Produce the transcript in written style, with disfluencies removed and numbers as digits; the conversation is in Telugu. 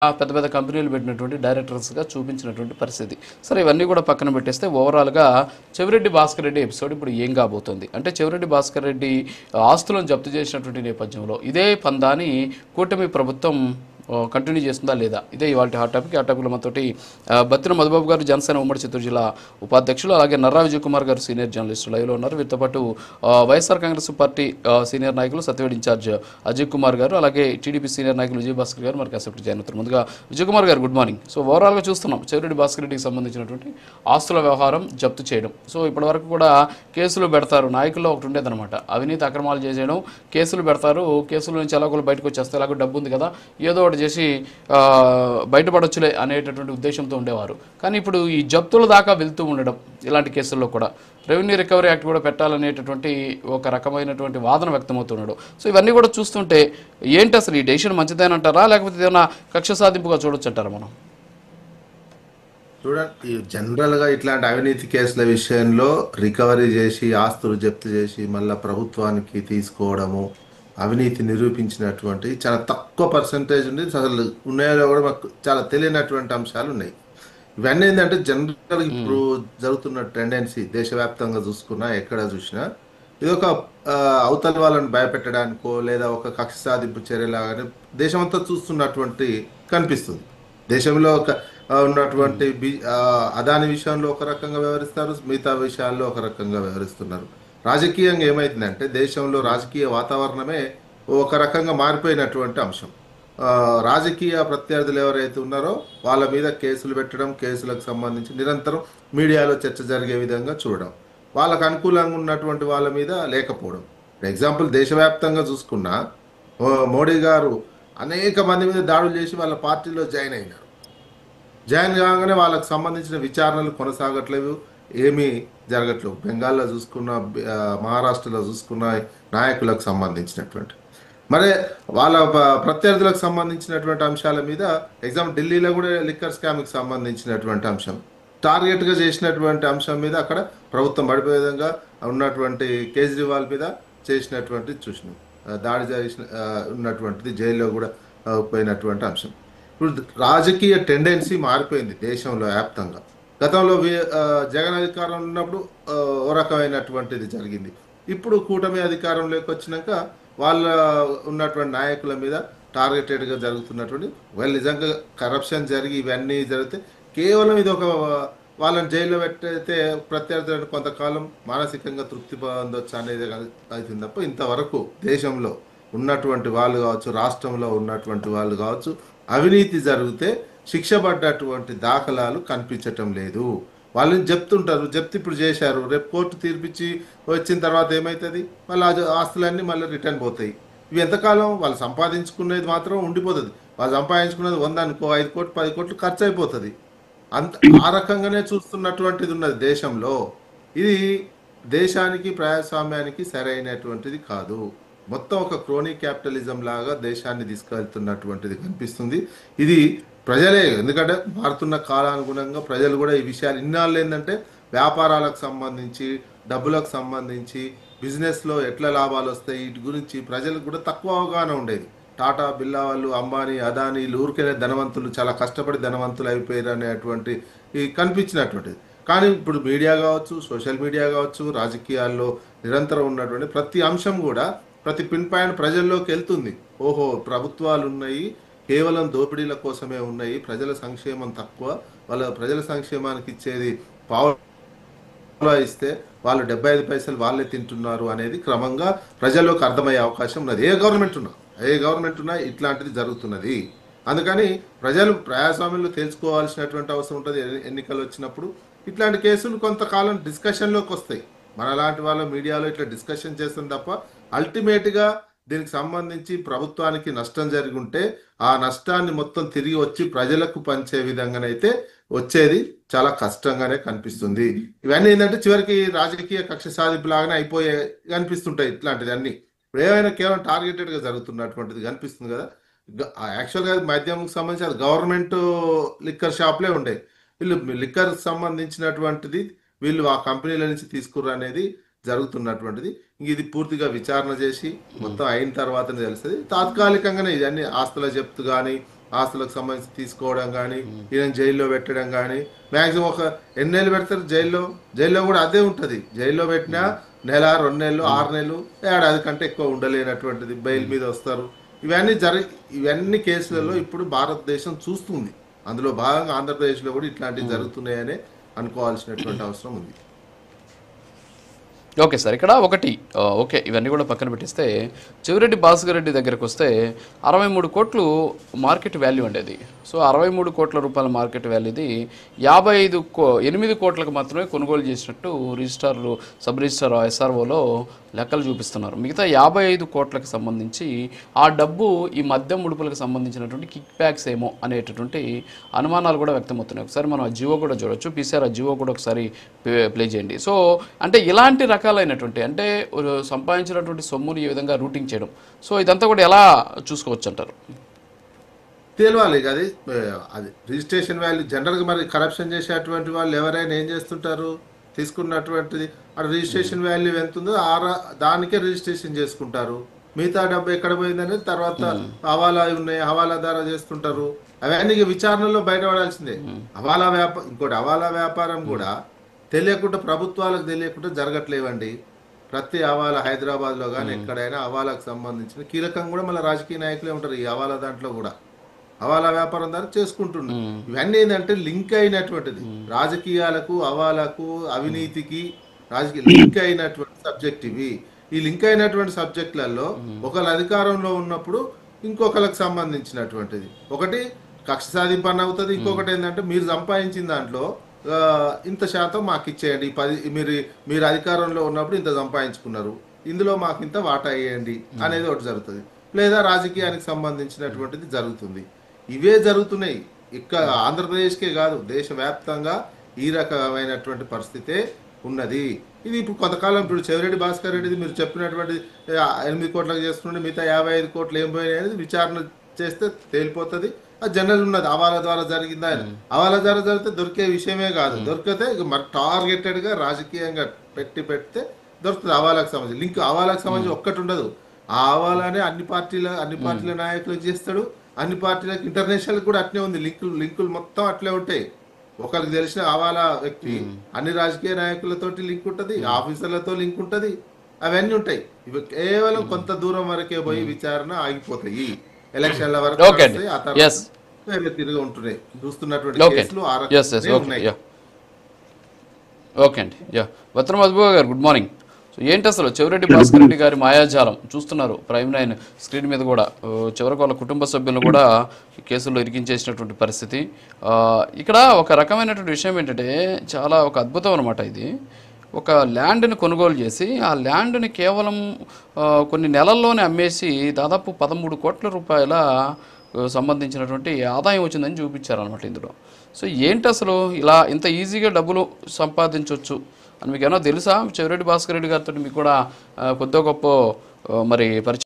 పెద్ద పెద్ద కంపెనీలు పెట్టినటువంటి డైరెక్టర్స్గా చూపించినటువంటి పరిస్థితి. సరే ఇవన్నీ కూడా పక్కన పెట్టేస్తే ఓవరాల్‌గా చెవిరెడ్డి భాస్కర్ రెడ్డి ఎపిసోడ్ ఇప్పుడు ఏం కాబోతుంది? అంటే చెవిరెడ్డి భాస్కర్ రెడ్డి ఆస్తులను జప్తు చేసినటువంటి నేపథ్యంలో ఇదే పందాని కూటమి ప్రభుత్వం కంటిన్యూ చేస్తుందా లేదా? ఇదే ఇవాల్టి హాట్ టాపిక్. ఆ టాపిక్‌లో మనతోటి బత్తిన మధుబాబు గారు జనసేన ఉమ్మడి చిత్తూరు జిల్లా ఉపాధ్యక్షులు, అలాగే నర్రా విజయ్ కుమార్ గారు సీనియర్ జర్నలిస్టు లైవ్‌లో ఉన్నారు. వీరితో పాటు వైఎస్ఆర్ కాంగ్రెస్ పార్టీ సీనియర్ నాయకులు సత్యవేడ్ ఇన్ఛార్జ్ అజయ్ కుమార్ గారు, అలాగే టీడీపీ సీనియర్ నాయకులు విజయ్ భాస్కర్ గారు మనకి కాసేపు జాయిన్ అవుతారు. ముందుగా విజయ్ కుమార్ గారు గుడ్ మార్నింగ్. సో ఓవరాల్‌గా చూస్తున్నాం చెవిరెడ్డి భాస్కర్ రెడ్డికి సంబంధించినటువంటి ఆస్తుల వ్యవహారం జప్తు చేయడం. సో ఇప్పటివరకు కూడా కేసులు పెడతారు, నాయకుల్లో ఒకటి ఉండేదన్నమాట, అవినీతి అక్రమాలు చేసేయడం, కేసులు పెడతారు, కేసుల నుంచి ఎలాగో బయటకు వచ్చేస్తే ఎలాగో డబ్బు ఉంది కదా, ఏదో ఒకటి చేసి బయటపడొచ్చులే అనేటటువంటి ఉద్దేశంతో ఉండేవారు. కానీ ఇప్పుడు ఈ జప్తుల దాకా వెళ్తూ ఉండడం, ఇలాంటి కేసుల్లో కూడా రెవెన్యూ రికవరీ యాక్ట్ కూడా పెట్టాలనేటటువంటి ఒక రకమైనటువంటి వాదన వ్యక్తమవుతున్నాడు. సో ఇవన్నీ కూడా చూస్తుంటే ఏంటి అసలు ఈ డెసిషన్ మంచిదేనంటారా, లేకపోతే ఏదైనా కక్ష సాధింపుగా చూడొచ్చు అంటారా మనం? చూడండి, జనరల్గా ఇట్లాంటి అవినీతి కేసుల విషయంలో రికవరీ చేసి ఆస్తులు జప్తు చేసి మళ్ళీ ప్రభుత్వానికి తీసుకోవడము, అవినీతి నిరూపించినటువంటి చాలా తక్కువ పర్సంటేజ్ ఉంది. అసలు ఉన్నాయో కూడా మాకు చాలా తెలియనటువంటి అంశాలు ఉన్నాయి. ఇవన్నీ ఏంటంటే జనరల్ ఇప్పుడు జరుగుతున్న టెండెన్సీ దేశవ్యాప్తంగా చూసుకున్నా ఎక్కడ చూసినా ఇది ఒక అవతల వాళ్ళని భయపెట్టడానికో లేదా ఒక కక్ష సాధింపు చర్యలాగానే దేశమంతా చూస్తున్నటువంటి కనిపిస్తుంది. దేశంలో ఒక ఉన్నటువంటి అదాని విషయంలో ఒక రకంగా వ్యవహరిస్తారు, మిగతా విషయాల్లో ఒక రకంగా వ్యవహరిస్తున్నారు. రాజకీయంగా ఏమైందంటే దేశంలో రాజకీయ వాతావరణమే ఒక రకంగా మారిపోయినటువంటి అంశం. రాజకీయ ప్రత్యర్థులు ఎవరైతే ఉన్నారో వాళ్ళ మీద కేసులు పెట్టడం, కేసులకు సంబంధించి నిరంతరం మీడియాలో చర్చ జరిగే విధంగా చూడడం, వాళ్ళకు అనుకూలంగా ఉన్నటువంటి వాళ్ళ మీద లేకపోవడం. ఎగ్జాంపుల్ దేశవ్యాప్తంగా చూసుకున్నా మోడీ గారు అనేక మంది మీద దాడులు చేసి వాళ్ళ పార్టీలో జాయిన్ అయినారు. జాయిన్ కాగానే వాళ్ళకు సంబంధించిన విచారణలు కొనసాగట్లేవు, ఏమీ జరగట్లేవు. బెంగాల్లో చూసుకున్న, మహారాష్ట్రలో చూసుకున్న నాయకులకు సంబంధించినటువంటి మరి వాళ్ళ ప్రత్యర్థులకు సంబంధించినటువంటి అంశాల మీద ఎగ్జాంపుల్ ఢిల్లీలో కూడా లిక్కర్ స్కామ్కి సంబంధించినటువంటి అంశం టార్గెట్గా చేసినటువంటి అంశం మీద అక్కడ ప్రభుత్వం పడిపోయే విధంగా ఉన్నటువంటి కేజ్రీవాల్ మీద చేసినటువంటి చూసినాం. దాడి చేసిన ఉన్నటువంటిది జైల్లో కూడా పోయినటువంటి అంశం. ఇప్పుడు రాజకీయ టెండెన్సీ మారిపోయింది దేశంలో వ్యాప్తంగా. గతంలో జగన్ అధికారంలో ఉన్నప్పుడు ఓ రకమైనటువంటిది జరిగింది. ఇప్పుడు కూటమి అధికారంలోకి వచ్చినాక వాళ్ళ ఉన్నటువంటి నాయకుల మీద టార్గెటెడ్గా జరుగుతున్నటువంటి నిజంగా కరప్షన్ జరిగి ఇవన్నీ జరిగితే కేవలం ఇది ఒక వాళ్ళని జైల్లో పెట్టయితే ప్రత్యర్థులను కొంతకాలం మానసికంగా తృప్తి పొందొచ్చు అనేది అవుతుంది తప్ప ఇంతవరకు దేశంలో ఉన్నటువంటి వాళ్ళు కావచ్చు, రాష్ట్రంలో ఉన్నటువంటి వాళ్ళు కావచ్చు, అవినీతి జరిగితే శిక్ష పడ్డటువంటి దాఖలాలు కనిపించటం లేదు. వాళ్ళని చెప్తుంటారు, చెప్తే ఇప్పుడు చేశారు, రేపు కోర్టు తీర్పిచ్చి వచ్చిన తర్వాత ఏమవుతుంది, మళ్ళీ ఆస్తులన్నీ మళ్ళీ రిటర్న్ పోతాయి. ఇవి ఎంతకాలం వాళ్ళు సంపాదించుకునేది మాత్రం ఉండిపోతుంది. వాళ్ళు సంపాదించుకునేది 100 అనుకో, 5 కోట్లు 10 కోట్లు ఖర్చు అయిపోతుంది. ఆ రకంగానే చూస్తున్నటువంటిది ఉన్నది దేశంలో. ఇది దేశానికి ప్రజాస్వామ్యానికి సరైనటువంటిది కాదు. మొత్తం ఒక క్రోనీ క్యాపిటలిజం లాగా దేశాన్ని తీసుకెళ్తున్నటువంటిది కనిపిస్తుంది. ఇది ప్రజలే, ఎందుకంటే మారుతున్న కాలానుగుణంగా ప్రజలు కూడా ఈ విషయాలు ఇన్నాళ్ళు ఏంటంటే వ్యాపారాలకు సంబంధించి, డబ్బులకు సంబంధించి, బిజినెస్లో ఎట్లా లాభాలు వస్తాయి వీటి గురించి ప్రజలకు కూడా తక్కువ అవగాహన ఉండేది. టాటా, బిర్లా వాళ్ళు, అంబానీ, అదానీ ఊరికే ధనవంతులు, చాలా కష్టపడి ధనవంతులు అయిపోయారు అనేటువంటి కనిపించినటువంటిది. కానీ ఇప్పుడు మీడియా కావచ్చు, సోషల్ మీడియా కావచ్చు, రాజకీయాల్లో నిరంతరం ఉన్నటువంటి ప్రతి అంశం కూడా ప్రతి పిన్ పాయింట్ ప్రజల్లోకి వెళ్తుంది. ఓహో, ప్రభుత్వాలు ఉన్నాయి కేవలం దోపిడీల కోసమే ఉన్నాయి, ప్రజల సంక్షేమం తక్కువ, వాళ్ళ ప్రజల సంక్షేమానికి ఇచ్చేది పావులా ఇస్తే వాళ్ళు 75 పైసలు వాళ్ళే తింటున్నారు అనేది క్రమంగా ప్రజల్లోకి అర్థమయ్యే అవకాశం ఉన్నది. ఏ గవర్నమెంట్ ఉన్నా ఇట్లాంటిది జరుగుతున్నది. అందుకని ప్రజలు ప్రజాస్వామ్యంలో తెలుసుకోవాల్సినటువంటి అవసరం ఉంటుంది. ఎన్నికలు వచ్చినప్పుడు ఇట్లాంటి కేసులు కొంతకాలం డిస్కషన్లోకి వస్తాయి. మనలాంటి వాళ్ళ మీడియాలో ఇట్లా డిస్కషన్ చేస్తుంది తప్ప అల్టిమేట్గా దీనికి సంబంధించి ప్రభుత్వానికి నష్టం జరిగి ఉంటే ఆ నష్టాన్ని మొత్తం తిరిగి వచ్చి ప్రజలకు పంచే విధంగానైతే వచ్చేది చాలా కష్టంగానే కనిపిస్తుంది. ఇవన్నీ ఏంటంటే చివరికి రాజకీయ కక్ష సాధింపు లాగానే అయిపోయే కనిపిస్తుంటాయి ఇట్లాంటిది అన్ని. ఇప్పుడు ఏమైనా కేవలం టార్గెటెడ్గా జరుగుతున్నటువంటిది కనిపిస్తుంది కదా. యాక్చువల్గా మద్యంకి సంబంధించి అది గవర్నమెంట్ లిక్కర్ షాప్లే ఉండే, వీళ్ళు లిక్కర్ సంబంధించినటువంటిది వీళ్ళు ఆ కంపెనీల నుంచి తీసుకుర్రు అనేది జరుగుతున్నటువంటిది. ఇది పూర్తిగా విచారణ చేసి మొత్తం అయిన తర్వాతనే తెలుస్తుంది. తాత్కాలికంగానే ఇవన్నీ ఆస్తుల జప్తు కానీ ఆస్తులకు సంబంధించి తీసుకోవడం కానీ ఈయన జైల్లో పెట్టడం కానీ మ్యాక్సిమం ఒక ఎన్నేళ్ళు పెడతారు జైల్లో కూడా అదే ఉంటుంది. జైల్లో పెట్టినా నెల 2 నెలలు 6 నెలలు ఏడాది కంటే ఎక్కువ ఉండలేనటువంటిది, బెయిల్ మీద వస్తారు. ఇవన్నీ కేసులలో ఇప్పుడు భారతదేశం చూస్తుంది. అందులో భాగంగా ఆంధ్రప్రదేశ్లో కూడా ఇట్లాంటివి జరుగుతున్నాయని అనుకోవాల్సినటువంటి అవసరం ఉంది. ఓకే సార్, ఇక్కడ ఒకటి ఓకే, ఇవన్నీ కూడా పక్కన పెట్టిస్తే చెవిరెడ్డి భాస్కర్ రెడ్డి దగ్గరకు వస్తే 63 కోట్లు మార్కెట్ వాల్యూ ఉండేది. సో 63 కోట్ల రూపాయల మార్కెట్ వాల్యూది 8 కోట్లకు మాత్రమే కొనుగోలు చేసినట్టు రిజిస్ట్రార్లు సబ్ రిజిస్ట్రార్ SROలో లెక్కలు చూపిస్తున్నారు. మిగతా 55 కోట్లకు సంబంధించి ఆ డబ్బు ఈ మద్యం ముడుపులకు సంబంధించినటువంటి కిక్ బ్యాక్స్ ఏమో అనేటటువంటి అనుమానాలు కూడా వ్యక్తమవుతున్నాయి. ఒకసారి మనం ఆ జియో కూడా చూడవచ్చు. PCR ఆ జియో కూడా ఒకసారి ప్లే చేయండి. సో అంటే ఇలాంటి రకాలైనటువంటి అంటే సంపాదించినటువంటి సొమ్ముని ఈ విధంగా రూటింగ్ చేయడం, సో ఇదంతా కూడా ఎలా చూసుకోవచ్చు అంటారు? తెలియాలి. అది రిజిస్ట్రేషన్ వాల్యూ జనరల్గా మరి కరప్షన్ చేసేటువంటి వాళ్ళు ఎవరైనా ఏం చేస్తుంటారు, తీసుకున్నటువంటిది ఆ రిజిస్ట్రేషన్ వాల్యూ ఎంత ఉందో దానికే రిజిస్ట్రేషన్ చేసుకుంటారు. మిగతా డబ్బు ఎక్కడ పోయిందనేది తర్వాత హవాలా ఉన్నాయి, హవాలా ద్వారా చేస్తుంటారు. అవన్నీ విచారణలో బయటపడాల్సిందే. ఇంకోటి హవాలా వ్యాపారం కూడా తెలియకుండా, ప్రభుత్వాలకు తెలియకుండా జరగట్లేవండి. ప్రతి హవాలా హైదరాబాద్లో కానీ ఎక్కడైనా హవాలాకు సంబంధించిన కీలకంగా కూడా మళ్ళీ రాజకీయ నాయకులే ఉంటారు. ఈ హవాలా దాంట్లో కూడా హవాలా వ్యాపారం ద్వారా చేసుకుంటున్నారు. ఇవన్నీ ఏంటంటే లింక్ అయినటువంటిది రాజకీయాలకు, హవాలాకు, అవినీతికి లింక్ అయినటువంటి సబ్జెక్ట్ ఇవి. ఈ లింక్ అయినటువంటి సబ్జెక్టులలో ఒకళ్ళ అధికారంలో ఉన్నప్పుడు ఇంకొకరికి సంబంధించినటువంటిది ఒకటి కక్ష సాధింపన్న అవుతుంది. ఇంకొకటి ఏంటంటే మీరు సంపాదించిన దాంట్లో ఇంత శాతం మాకు ఇచ్చేయండి, మీరు అధికారంలో ఉన్నప్పుడు ఇంత సంపాదించుకున్నారు, ఇందులో మాకు ఇంత వాటా వేయండి అనేది ఒకటి జరుగుతుంది. లేదా రాజకీయానికి సంబంధించినటువంటిది జరుగుతుంది. ఇవే జరుగుతున్నాయి. ఇక్కడ ఆంధ్రప్రదేశ్కే కాదు, దేశవ్యాప్తంగా ఈ రకమైనటువంటి పరిస్థితే ఉన్నది. ఇది ఇప్పుడు కొంతకాలం ఇప్పుడు చెవిరెడ్డి భాస్కర్ రెడ్డిది మీరు చెప్పినటువంటి 8 కోట్లకు చేస్తుండే మిగతా 55 కోట్లు ఏం పోయినాయి అనేది విచారణ చేస్తే తేలిపోతుంది. అది జనరల్ ఉన్నది. హవాలా ద్వారా జరిగిందా, హవాలా ద్వారా జరిగితే దొరికే విషయమే కాదు. దొరికితే మరి టార్గెటెడ్గా రాజకీయంగా పెడితే దొరుకుతుంది. హవాలాకు సంబంధించి లింక్, హవాలాకు సంబంధించి ఒక్కటి ఉండదు. ఆ హవాలానే అన్ని పార్టీల నాయకులు చేస్తాడు. అన్ని పార్టీలకు ఇంటర్నేషనల్ కూడా అట్నే ఉంది. లింకులు మొత్తం అట్లే ఉంటాయి. ఒకరికి తెలిసిన హవాలా వ్యక్తి అన్ని రాజకీయ నాయకులతోటి లింక్ ఉంటుంది, ఆఫీసర్లతో లింక్ ఉంటుంది, అవన్నీ ఉంటాయి. ఇవి కేవలం కొంత దూరం వరకే పోయి విచారణ ఆగిపోతాయి. ఎలక్షన్ల వరకు ఆ తర్వాత తిరిగి ఉంటున్నాయి. చూస్తున్నటువంటి కేసులు ఓకే అండి. వత్రం మధుబాబు గారు గుడ్ మార్నింగ్. సో ఏంటి అసలు చెవిరెడ్డి భాస్కర్ రెడ్డి గారి మాయాజాలం చూస్తున్నారు ప్రైమ్ 9 స్క్రీన్ మీద కూడా. చివరికి వాళ్ళ కుటుంబ సభ్యులను కూడా కేసుల్లో ఇరికించేసినటువంటి పరిస్థితి. ఇక్కడ ఒక రకమైనటువంటి విషయం ఏంటంటే చాలా ఒక అద్భుతం అనమాట. ఇది ఒక ల్యాండ్ని కొనుగోలు చేసి ఆ ల్యాండ్ని కేవలం కొన్ని నెలల్లోనే అమ్మేసి దాదాపు 13 కోట్ల రూపాయల సంబంధించినటువంటి ఆదాయం వచ్చిందని చూపించారనమాట ఇందులో. సో ఏంటి అసలు ఇలా ఇంత ఈజీగా డబ్బులు సంపాదించవచ్చు అని మీకు ఏమన్నా తెలుసా? చెవిరెడ్డి భాస్కర్ రెడ్డి గారితో మీకు కూడా కొద్దో గొప్ప మరి పరిచయం